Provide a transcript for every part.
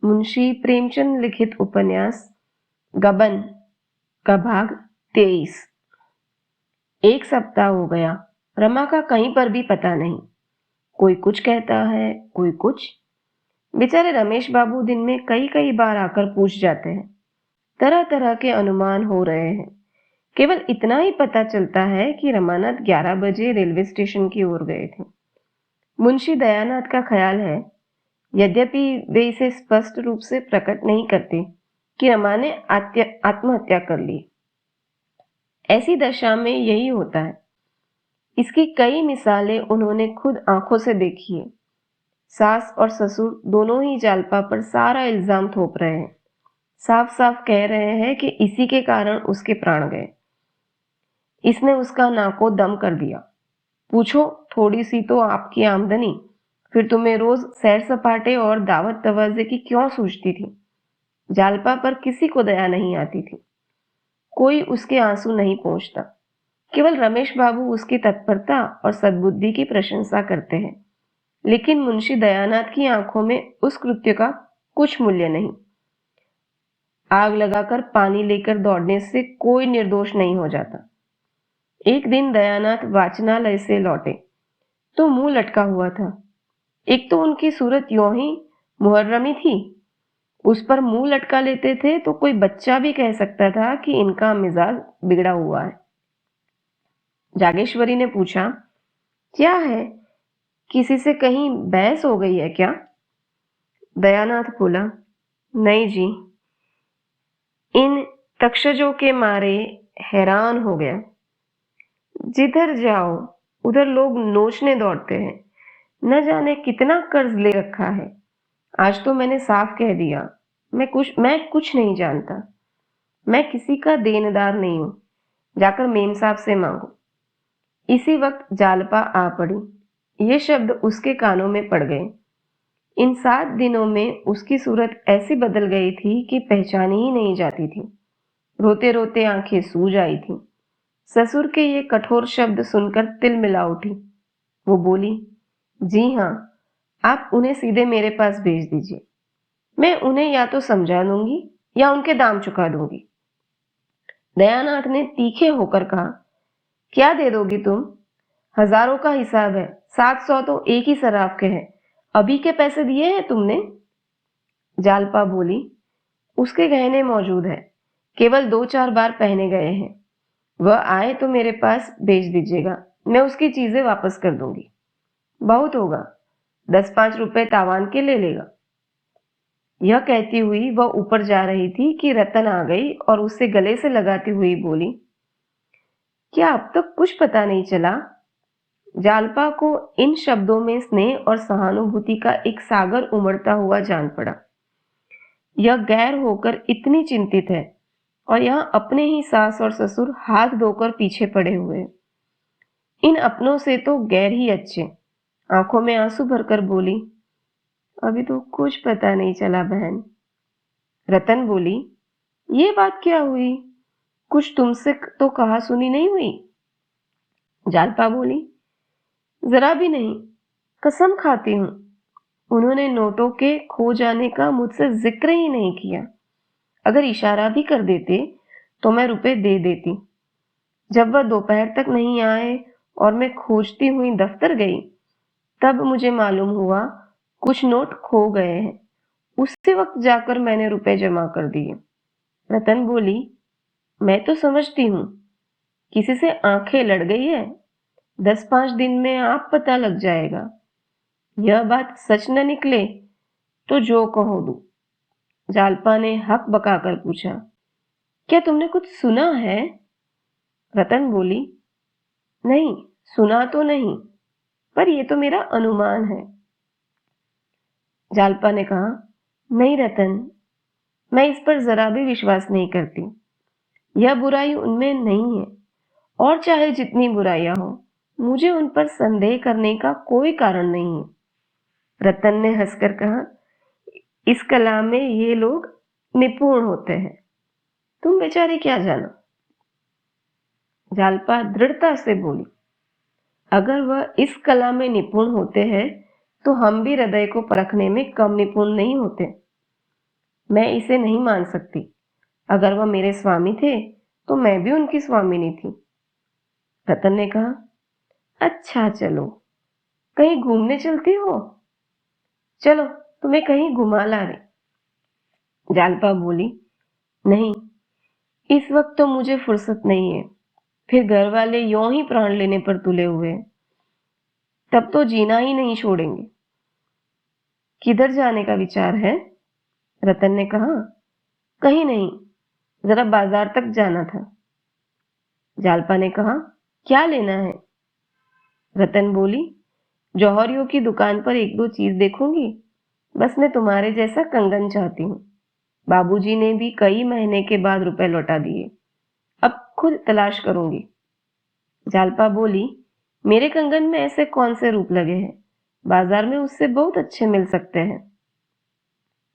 मुंशी प्रेमचंद लिखित उपन्यास गबन का भाग 23। एक सप्ताह हो गया। रमा का कहीं पर भी पता नहीं। कोई कुछ कहता है, कोई कुछ। बेचारे रमेश बाबू दिन में कई कई बार आकर पूछ जाते हैं। तरह तरह के अनुमान हो रहे हैं। केवल इतना ही पता चलता है कि रमानाथ 11 बजे रेलवे स्टेशन की ओर गए थे। मुंशी दयानाथ का ख्याल है, यद्यपि वे इसे स्पष्ट रूप से प्रकट नहीं करते, कि रमा ने आत्महत्या कर ली। ऐसी दशा में यही होता है। इसकी कई मिसालें उन्होंने खुद आंखों से देखी है। सास और ससुर दोनों ही जालपा पर सारा इल्जाम थोप रहे हैं। साफ साफ कह रहे हैं कि इसी के कारण उसके प्राण गए। इसने उसका नाको दम कर दिया। पूछो, थोड़ी सी तो आपकी आमदनी, फिर तुम्हें रोज सैर सपाटे और दावत तवाजे की क्यों सूझती थी? जालपा पर किसी को दया नहीं आती थी। कोई उसके आंसू नहीं पोंछता। केवल रमेश बाबू उसकी तत्परता और सद्बुद्धि की प्रशंसा करते हैं, लेकिन मुंशी दयानाथ की आंखों में उस कृत्य का कुछ मूल्य नहीं। आग लगाकर पानी लेकर दौड़ने से कोई निर्दोष नहीं हो जाता। एक दिन दयानाथ वाचनालय से लौटे तो मुंह लटका हुआ था। एक तो उनकी सूरत यों ही मुहर्रमी थी, उस पर मुंह लटका लेते थे तो कोई बच्चा भी कह सकता था कि इनका मिजाज बिगड़ा हुआ है। जागेश्वरी ने पूछा, क्या है, किसी से कहीं बहस हो गई है क्या? दयानाथ बोला, नहीं जी, इन तक्षजों के मारे हैरान हो गया। जिधर जाओ उधर लोग नोचने दौड़ते हैं। न जाने कितना कर्ज ले रखा है। आज तो मैंने साफ कह दिया, मैं कुछ नहीं जानता। मैं किसी का देनदार नहीं हूं। जाकर मेम साहब से मांगो। इसी वक्त जालपा आ पड़ी। ये शब्द उसके कानों में पड़ गए। इन 7 दिनों में उसकी सूरत ऐसी बदल गई थी कि पहचानी ही नहीं जाती थी। रोते रोते आंखें सूज आई थी। ससुर के ये कठोर शब्द सुनकर तिल मिला उठी। वो बोली, जी हाँ, आप उन्हें सीधे मेरे पास भेज दीजिए। मैं उन्हें या तो समझा दूंगी या उनके दाम चुका दूंगी। दयानाथ ने तीखे होकर कहा, क्या दे दोगी तुम? हजारों का हिसाब है, 700 तो एक ही सराफ के हैं। अभी के पैसे दिए हैं तुमने? जालपा बोली, उसके गहने मौजूद है, केवल 2-4 बार पहने गए हैं। वह आए तो मेरे पास भेज दीजिएगा, मैं उसकी चीजें वापस कर दूंगी। बहुत होगा, 10-5 रुपए तावान के ले लेगा। यह कहती हुई वह ऊपर जा रही थी कि रतन आ गई और उससे गले से लगाती हुई बोली, क्या अब तक कुछ पता नहीं चला? जालपा को इन शब्दों में स्नेह और सहानुभूति का एक सागर उमड़ता हुआ जान पड़ा। यह गैर होकर इतनी चिंतित है और यहां अपने ही सास और ससुर हाथ धोकर पीछे पड़े हुए। इन अपनों से तो गैर ही अच्छे। आंखों में आंसू भरकर बोली, अभी तो कुछ पता नहीं चला बहन। रतन बोली, ये बात क्या हुई? कुछ तुमसे तो कहा सुनी नहीं हुई? जालपा बोली, जरा भी नहीं, कसम खाती हूं। उन्होंने नोटों के खो जाने का मुझसे जिक्र ही नहीं किया। अगर इशारा भी कर देते तो मैं रुपए दे देती। जब वह दोपहर तक नहीं आए और मैं खोजती हुई दफ्तर गई, तब मुझे मालूम हुआ कुछ नोट खो गए हैं। उसी वक्त जाकर मैंने रुपए जमा कर दिए। रतन बोली, मैं तो समझती हूं किसी से आंखें लड़ गई है। 10-5 दिन में आप पता लग जाएगा। यह बात सच न निकले तो जो कहो दूं। जालपा ने हक बकाकर पूछा, क्या तुमने कुछ सुना है? रतन बोली, नहीं, सुना तो नहीं, पर यह तो मेरा अनुमान है। जालपा ने कहा, नहीं रतन, मैं इस पर जरा भी विश्वास नहीं करती। यह बुराई उनमें नहीं है, और चाहे जितनी बुराइयां हो, मुझे उन पर संदेह करने का कोई कारण नहीं है। रतन ने हंसकर कहा, इस कला में ये लोग निपुण होते हैं, तुम बेचारे क्या जानो। जालपा दृढ़ता से बोली, अगर वह इस कला में निपुण होते हैं तो हम भी हृदय को परखने में कम निपुण नहीं होते। मैं इसे नहीं मान सकती। अगर वह मेरे स्वामी थे तो मैं भी उनकी स्वामिनी थी। रतन ने कहा, अच्छा चलो, कहीं घूमने चलती हो? चलो, तुम्हें कहीं घुमा ला रही। जालपा बोली, नहीं, इस वक्त तो मुझे फुर्सत नहीं है। फिर घर वाले यों ही प्राण लेने पर तुले हुए हैं, तब तो जीना ही नहीं छोड़ेंगे। किधर जाने का विचार है? रतन ने कहा, कहीं नहीं, जरा बाजार तक जाना था। जालपा ने कहा, क्या लेना है? रतन बोली, जौहरियों की दुकान पर एक दो चीज देखूंगी। बस मैं तुम्हारे जैसा कंगन चाहती हूँ। बाबूजी ने भी कई महीने के बाद रुपए लौटा दिए। अब खुद तलाश करूंगी। जालपा बोली, मेरे कंगन में ऐसे कौन से रूप लगे हैं? बाजार में उससे बहुत अच्छे मिल सकते हैं।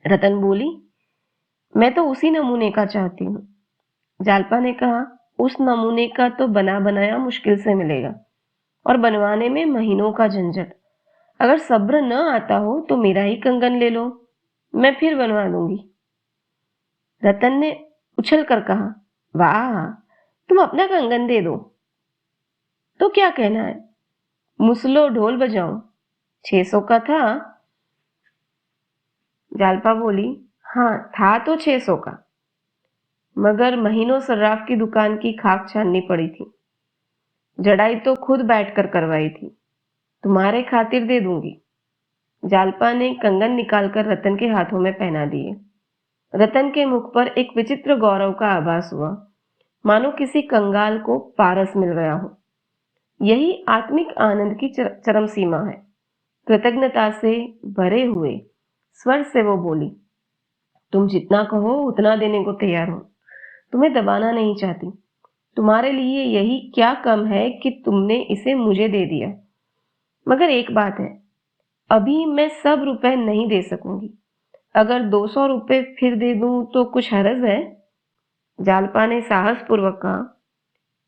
रतन बोली, मैं तो उसी नमूने का चाहती हूँ। जालपा ने कहा, उस नमूने का तो बना बनाया मुश्किल से मिलेगा और बनवाने में महीनों का झंझट। अगर सब्र न आता हो तो मेरा ही कंगन ले लो, मैं फिर बनवा दूंगी। रतन ने उछल कर कहा, वाह, तुम अपना कंगन दे दो तो क्या कहना है? मुसलो ढोल बजाऊं? 600 का था। जालपा बोली, हाँ, था तो 600 का, मगर महीनों सर्राफ की दुकान की खाक छाननी पड़ी थी। जड़ाई तो खुद बैठकर करवाई थी। तुम्हारे खातिर दे दूंगी। जालपा ने कंगन निकालकर रतन के हाथों में पहना दिए। रतन के मुख पर एक विचित्र गौरव का आभास हुआ, मानो किसी कंगाल को पारस मिल गया हो। यही आत्मिक आनंद की चरम सीमा है। कृतज्ञता से भरे हुए स्वर से वो बोली, तुम जितना कहो उतना देने को तैयार हूं। तुम्हें दबाना नहीं चाहती। तुम्हारे लिए यही क्या कम है कि तुमने इसे मुझे दे दिया। मगर एक बात है, अभी मैं सब रुपए नहीं दे सकूंगी। अगर 200 रुपए फिर दे दूं तो कुछ हरज है? जालपा ने साहस पूर्वक कहा,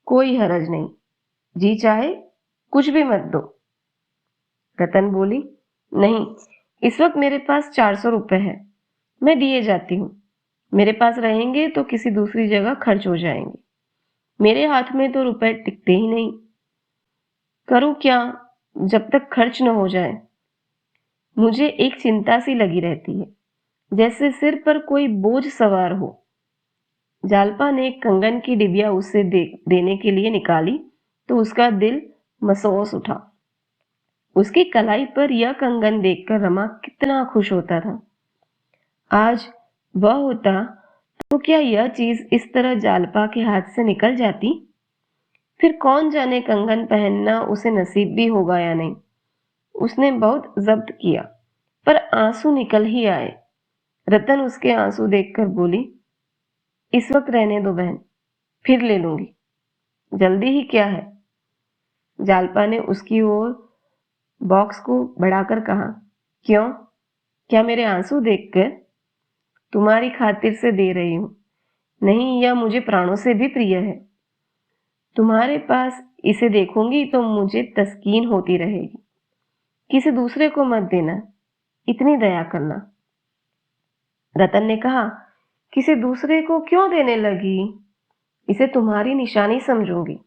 कोई हरज नहीं, जी चाहे कुछ भी मत दो। रतन बोली, नहीं, इस वक्त मेरे पास 400 रुपए है, मैं दिए जाती हूँ। मेरे पास रहेंगे तो किसी दूसरी जगह खर्च हो जाएंगे। मेरे हाथ में तो रुपए टिकते ही नहीं। करूं क्या जब तक खर्च न हो जाए? मुझे एक चिंता सी लगी रहती है, जैसे सिर पर कोई बोझ सवार हो। जालपा ने कंगन की डिबिया उसे देने के लिए निकाली तो उसका दिल मसोस उठा। उसकी कलाई पर यह कंगन देखकर रमा कितना खुश होता था। आज वह होता तो क्या यह चीज इस तरह जालपा के हाथ से निकल जाती? फिर कौन जाने कंगन पहनना उसे नसीब भी होगा या नहीं। उसने बहुत जब्त किया, पर आंसू निकल ही आए। रतन उसके आंसू देखकर बोली, इस वक्त रहने दो बहन, फिर ले लूंगी। जल्दी ही क्या है? जालपा ने उसकी ओर बॉक्स को बढ़ाकर कहा, क्यों, क्या मेरे आंसू देखकर? तुम्हारी खातिर से दे रही हूं। नहीं, यह मुझे प्राणों से भी प्रिय है। तुम्हारे पास इसे देखूंगी तो मुझे तस्कीन होती रहेगी। किसी दूसरे को मत देना, इतनी दया करना। रतन ने कहा, किसी दूसरे को क्यों देने लगी? इसे तुम्हारी निशानी समझूंगी।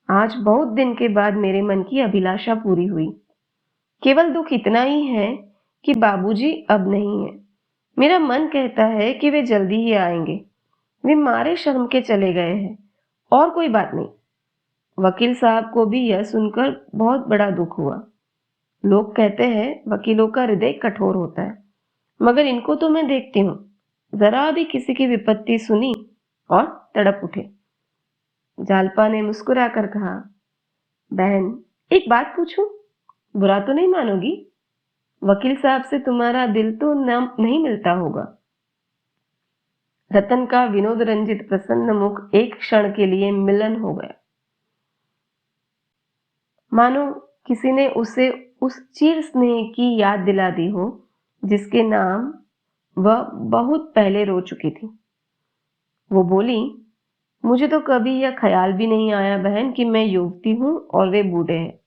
आज बहुत दिन के बाद मेरे मन की अभिलाषा पूरी हुई। केवल दुख इतना ही है कि बाबूजी अब नहीं है। मेरा मन कहता है कि वे जल्दी ही आएंगे। वे मारे शर्म के चले गए हैं, और कोई बात नहीं। वकील साहब को भी यह सुनकर बहुत बड़ा दुख हुआ। लोग कहते हैं वकीलों का हृदय कठोर होता है, मगर इनको तो मैं देखती हूँ, जरा भी किसी की विपत्ति सुनी और तड़प उठे। जालपा ने मुस्कुराकर कहा, बहन, एक बात पूछूं? बुरा तो नहीं मानोगी? वकील साहब से तुम्हारा दिल तो नहीं मिलता होगा। रतन का विनोद रंजित प्रसन्न मुख एक क्षण के लिए मिलन हो गया, मानो किसी ने उसे उस चिर स्नेह की याद दिला दी हो जिसके नाम वह बहुत पहले रो चुकी थी। वो बोली, मुझे तो कभी यह ख्याल भी नहीं आया बहन कि मैं युवती हूं और वे बूढ़े हैं।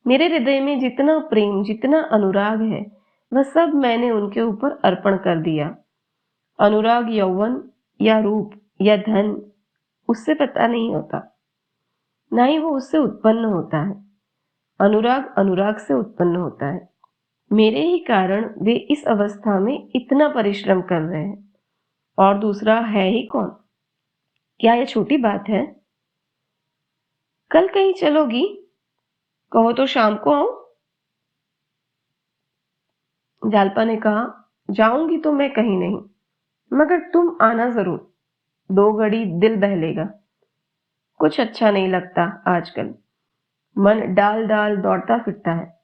मेरे हृदय में जितना प्रेम, जितना अनुराग है, वह सब मैंने उनके ऊपर अर्पण कर दिया। अनुराग यौवन या रूप या धन उससे पता नहीं होता, ना ही वो उससे उत्पन्न होता है। अनुराग अनुराग से उत्पन्न होता है। मेरे ही कारण वे इस अवस्था में इतना परिश्रम कर रहे हैं। और दूसरा है ही कौन? क्या यह छोटी बात है? कल कहीं चलोगी? कहो तो शाम को आऊं? जालपा ने कहा, जाऊंगी तो मैं कहीं नहीं, मगर तुम आना जरूर। 2 घड़ी दिल बहलेगा। कुछ अच्छा नहीं लगता आजकल। मन डाल डाल दौड़ता फिरता है।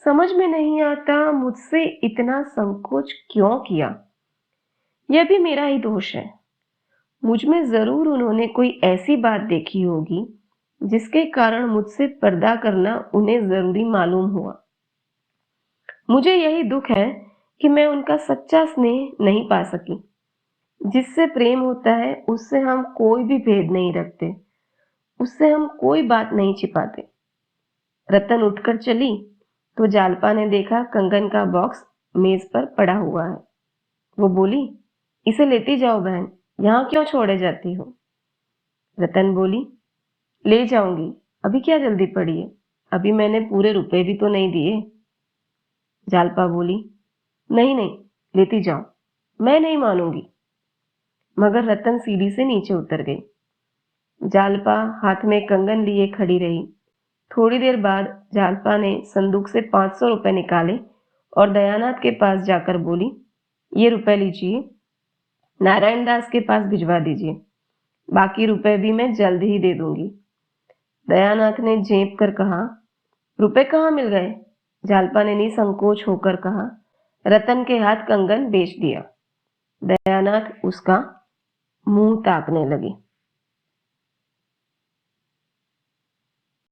समझ में नहीं आता मुझसे इतना संकोच क्यों किया। यह भी मेरा ही दोष है। मुझ में जरूर उन्होंने कोई ऐसी बात देखी होगी जिसके कारण मुझसे पर्दा करना उन्हें जरूरी मालूम हुआ। मुझे यही दुख है कि मैं उनका सच्चा स्नेह नहीं पा सकी। जिससे प्रेम होता है उससे हम कोई भी भेद नहीं रखते, उससे हम कोई बात नहीं छिपाते। रतन उठकर चली तो जालपा ने देखा कंगन का बॉक्स मेज पर पड़ा हुआ है। वो बोली, इसे लेती जाओ बहन, यहाँ क्यों छोड़े जाती हो? रतन बोली, ले जाऊंगी, अभी क्या जल्दी पड़ी है? अभी मैंने पूरे रुपए भी तो नहीं दिए। जालपा बोली, नहीं नहीं, लेती जाओ, मैं नहीं मानूंगी। मगर रतन सीढ़ी से नीचे उतर गई। जालपा हाथ में कंगन लिए खड़ी रही। थोड़ी देर बाद जालपा ने संदूक से 500 रुपए निकाले और दयानाथ के पास जाकर बोली, ये रुपए लीजिए, नारायण दास के पास भिजवा दीजिए, बाकी रुपए भी मैं जल्द ही दे दूंगी। दयानाथ ने झेप कर कहा, रुपए कहाँ मिल गए? जालपा ने निसंकोच होकर कहा, रतन के हाथ कंगन बेच दिया। दयानाथ उसका मुंह ताकने लगे।